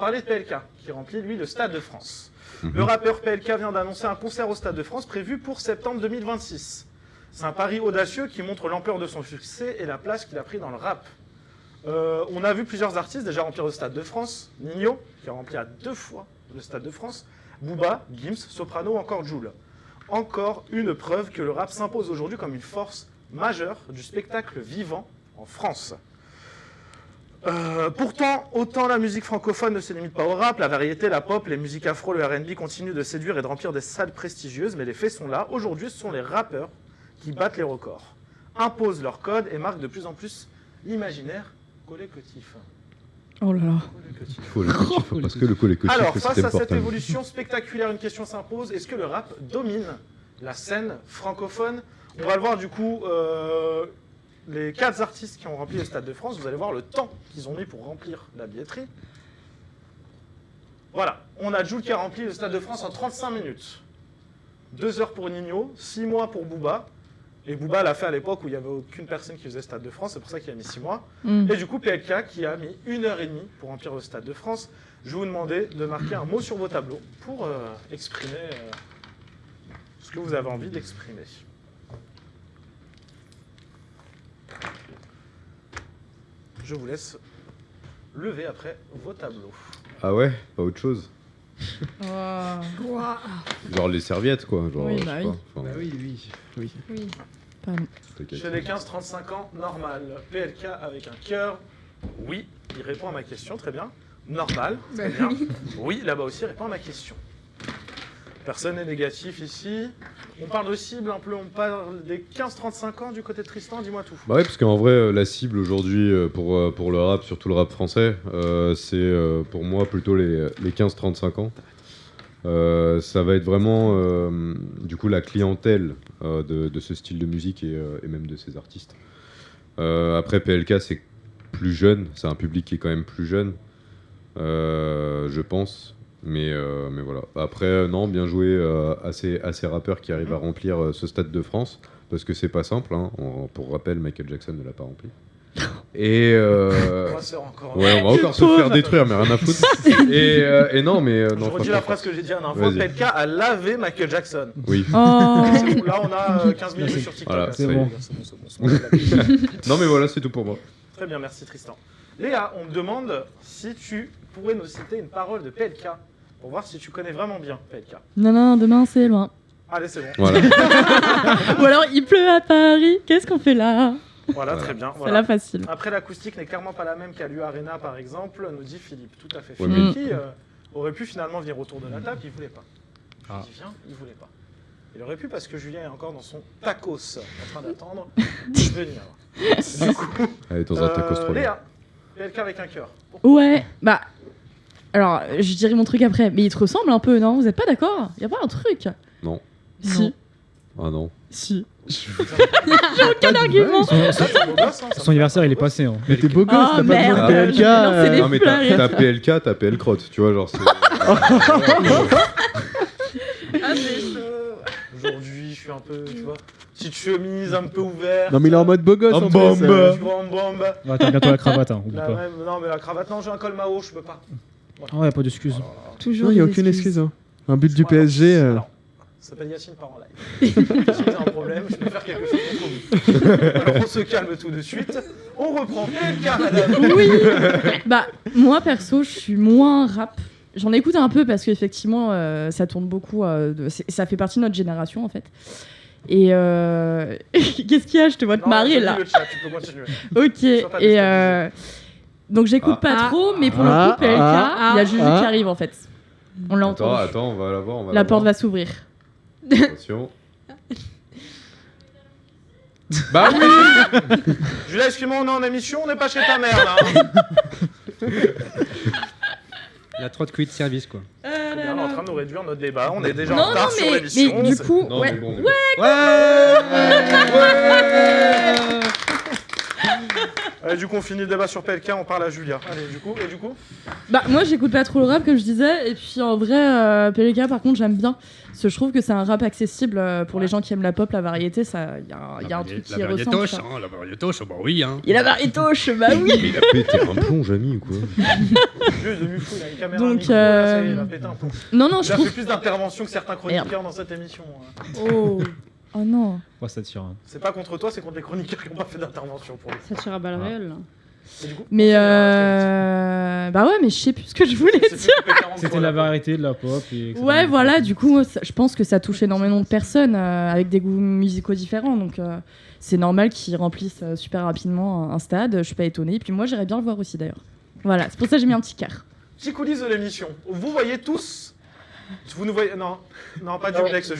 parler de PLK, qui remplit, lui, le Stade de France. Le rappeur PLK vient d'annoncer un concert au Stade de France prévu pour septembre 2026. C'est un pari audacieux qui montre l'ampleur de son succès et la place qu'il a pris dans le rap. On a vu plusieurs artistes déjà remplir le Stade de France. Nino, qui a rempli à 2 fois le Stade de France. Booba, Gims, Soprano ou encore Jul. Encore une preuve que le rap s'impose aujourd'hui comme une force majeure du spectacle vivant en France. Pourtant, autant la musique francophone ne se limite pas au rap, la variété, la pop, les musiques afro, le R&B continuent de séduire et de remplir des salles prestigieuses, mais les faits sont là. Aujourd'hui, ce sont les rappeurs qui battent les records, imposent leurs codes et marquent de plus en plus l'imaginaire collectif. Oh là là. Collectif, parce que le collectif, Alors, c'est face à cette important. évolution spectaculaire, une question s'impose. Est-ce que le rap domine la scène francophone? On va le voir du coup, les 4 artistes qui ont rempli le Stade de France, vous allez voir le temps qu'ils ont mis pour remplir la billetterie. Voilà, on a Jul qui a rempli le Stade de France en 35 minutes. 2 heures pour Nino, 6 mois pour Booba. Et Booba l'a fait à l'époque où il n'y avait aucune personne qui faisait Stade de France, c'est pour ça qu'il a mis 6 mois. Et du coup, PLK qui a mis 1h30 pour remplir le Stade de France. Je vais vous demander de marquer un mot sur vos tableaux pour exprimer ce que vous avez envie d'exprimer. Je vous laisse lever après vos tableaux. Ah ouais, pas autre chose. Wow. Genre les serviettes, quoi. Genre, Oui, je sais bah pas. oui. Enfin, Bah oui. Oui. Pardon. t'inquiète. Chez les 15-35 ans, normal. PLK avec un cœur. Oui, il répond à ma question, très bien. Normal, très bien. Oui, là-bas aussi, il répond à ma question. Personne n'est négatif ici. On parle de cible un peu, on parle des 15-35 ans du côté de Tristan, dis-moi tout. Bah ouais, parce qu'en vrai, la cible aujourd'hui pour le rap, surtout le rap français, c'est pour moi plutôt les 15-35 ans. Ça va être vraiment du coup la clientèle de ce style de musique et même de ces artistes. Après PLK c'est plus jeune, c'est un public qui est quand même plus jeune, je pense. Mais voilà. Après non, bien joué à ces rappeurs qui arrivent à remplir ce Stade de France, parce que c'est pas simple. Hein. Pour rappel, Michael Jackson ne l'a pas rempli. Et On va se faire encore. ouais, on va encore se faire détruire, mais rien à foutre. Et non, mais Je non. redis franchement, la phrase que j'ai dit à l'info. Vas-y. PLK a lavé Michael Jackson. Oui. Oh. C'est bon, là, on a 15 000 vues sur TikTok. Voilà, là, c'est bon. C'est bon, c'est bon. Non, mais voilà, c'est tout pour moi. Très bien, merci Tristan. Léa, on me demande si tu pourrais nous citer une parole de PLK pour voir si tu connais vraiment bien PLK. Non, demain c'est loin. Allez, c'est bon. Voilà. Ou alors il pleut à Paris, qu'est-ce qu'on fait là? Voilà, très bien. C'est Voilà. la facile. Après, l'acoustique n'est clairement pas la même qu'à l'U-Arena, par exemple, nous dit Philippe. Tout à fait. Ouais, Philippe mais- qui aurait pu finalement venir autour de la table, il voulait pas. Je Ah. lui dis viens, il voulait pas. Il aurait pu parce que Julien est encore dans son tacos, en train d'attendre de venir. Du coup, Allez, dans un tacos trop bien. Léa, PLK avec un cœur. Pourquoi? Ouais, bah. Alors, je dirai mon truc après, mais il te ressemble un peu, non? Vous êtes pas d'accord? Y a pas un truc? Non. Si. Ah non. Si. J'ai aucun argument. Ça, c'est beau gosse, hein, ça Son anniversaire, il est passé. Hein. Mais t'es beau gosse, Ah, t'as pas besoin merde, de PLK. je vais lancer des Non, mais fleurs et t'as tout. PLK, t'as PL crotte, tu vois, genre c'est. Ah, c'est chaud. Aujourd'hui, je suis un peu, tu vois, petite chemise un peu ouverte. Non, mais il est en mode beau gosse. En en plus, bombe. Tu vois, en bombe. Ouais, t'as bientôt la cravate, hein, oublie La pas. même- non, mais la cravate, non, j'ai un col Mao, je peux pas. Ah ouais, pas d'excuses. Toujours. Non, il n'y a des aucune excuses. excuse. Hein. Un but du Voilà. PSG. Alors, ça s'appelle Yacine part en live. Si t'as un problème, je peux faire quelque chose contre vous. Alors, on se calme tout de suite. On reprend PLK, madame. Oui. Bah, moi perso, je suis moins rap. J'en écoute un peu parce qu'effectivement, ça tourne beaucoup. Ça fait partie de notre génération en fait. Et qu'est-ce qu'il y a? Je te vois te Non, marier j'ai là. lu le chat, tu peux continuer. Ok. Sois pas Et déstabilisé. donc j'écoute Ah. pas trop, mais pour le Ah. coup, PLK, il y Ah. a Juju qui arrive en fait. On l'a Attends, entendu. attends, on va la voir. On va La porte va s'ouvrir. Attention. Bah oui. Julia, excuse-moi, on est en émission, on n'est pas chez ta mère là. Hein. Il a trop de quit de service, quoi. Très bien, on est en train de nous réduire notre débat. On est déjà en Non, retard non, sur mais l'émission. du C'est- coup, Non, ouais. mais bon. Ouais. Allez, du coup, on finit le débat sur PLK, on parle à Julia. Allez, du coup. Bah, moi, j'écoute pas trop le rap, comme je disais. Et puis, en vrai, PLK, par contre, j'aime bien. Parce que je trouve que c'est un rap accessible pour les gens qui aiment la pop, la variété. Il y a un truc qui ressemble. La variétoche, bah oui. Hein. Il y a la variétoche, bah oui. Il a pété un plonge, ami, ou quoi? Dieu, devenu fou, il a une caméra. Donc, un micro, là, ça y est, il a pété un plomb. Non, Il je a trouve. fait plus d'interventions que certains chroniqueurs Merde. dans cette émission. Oh non. Ouais, ça tire. Hein. C'est pas contre toi, c'est contre les chroniqueurs qui n'ont pas fait d'intervention pour lui. Ça tire à balles réelles. là. Et du coup, Mais on bah ouais, mais je sais plus ce que je voulais finit dire. avec les 40 C'était fois, la là. variété de la pop. Et etc. Ouais, voilà, du coup, je pense que ça touche énormément de personnes avec des goûts musicaux différents. Donc, c'est normal qu'ils remplissent super rapidement un stade. Je suis pas étonnée. Puis moi, j'irais bien le voir aussi d'ailleurs. Voilà, c'est pour ça que j'ai mis un petit cœur. Petit coulisses de l'émission. Vous voyez tous. Vous nous voyez. Non, pas duplex.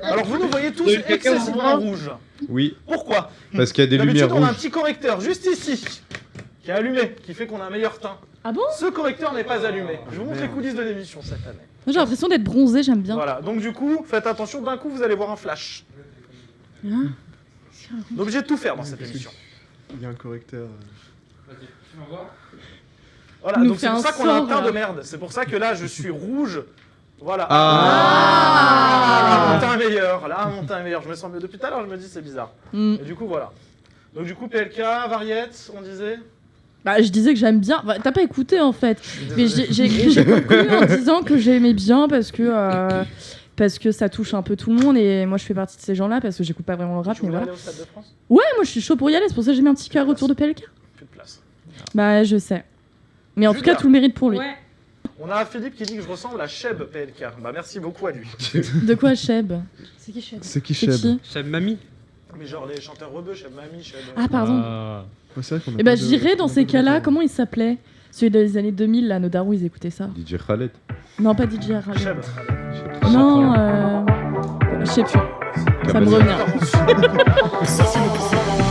Alors, vous nous voyez tous excessivement rouge. Oui, Pourquoi? parce qu'il y a des D'habitude, lumières on a un rouges. petit correcteur juste ici, qui est allumé, qui fait qu'on a un meilleur teint. Ah bon? Ce correcteur n'est pas allumé. Je vous montre les coulisses de l'émission cette année. Moi, j'ai l'impression d'être bronzée, j'aime bien. Voilà, donc du coup, faites attention, d'un coup, vous allez voir un flash. Hein On est obligé de tout faire dans cette émission. Il y a un correcteur. Voilà, Nous donc c'est fait pour un ça qu'on a un sort, teint là. de merde. C'est pour ça que là, je suis rouge. Voilà. Ah. Là, mon teint est meilleur. Là, mon teint est meilleur. Je me sens mieux. Depuis tout à l'heure, je me dis c'est bizarre. Mm. Et du coup, voilà. Donc du coup, PLK, Variette, on disait. Bah, je disais que j'aime bien. Bah, t'as pas écouté en fait. Mais Désolé. j'ai conclu en disant que j'aimais bien parce que ça touche un peu tout le monde et moi je fais partie de ces gens-là parce que j'écoute pas vraiment le rap. Tu Mais voulais voilà. aller au Stade de France? Ouais, moi je suis chaud pour y aller. C'est pour ça que j'ai mis un petit cœur autour de PLK. Plus de place. Bah, je sais. Mais en tout cas, Julia. tout le mérite pour lui. Ouais. On a Philippe qui dit que je ressemble à Cheb PLK. Bah merci beaucoup à lui. De quoi, Cheb? C'est qui Cheb? C'est qui C'est Cheb? qui? Cheb Mamie. Mais genre les chanteurs rebeux, Cheb Mami, Cheb. Ah, pardon. Ah. Ouais, c'est vrai qu'on a Et bah, pas de- j'irais dans on a ces pas de cas-là. métal. Comment il s'appelait? Celui des années 2000, là, nos darons, ils écoutaient ça. DJ Khaled. Non, pas DJ Khaled. Cheb. Non, je sais plus. Ça me revient. Intervention. Si ce n'est que cela,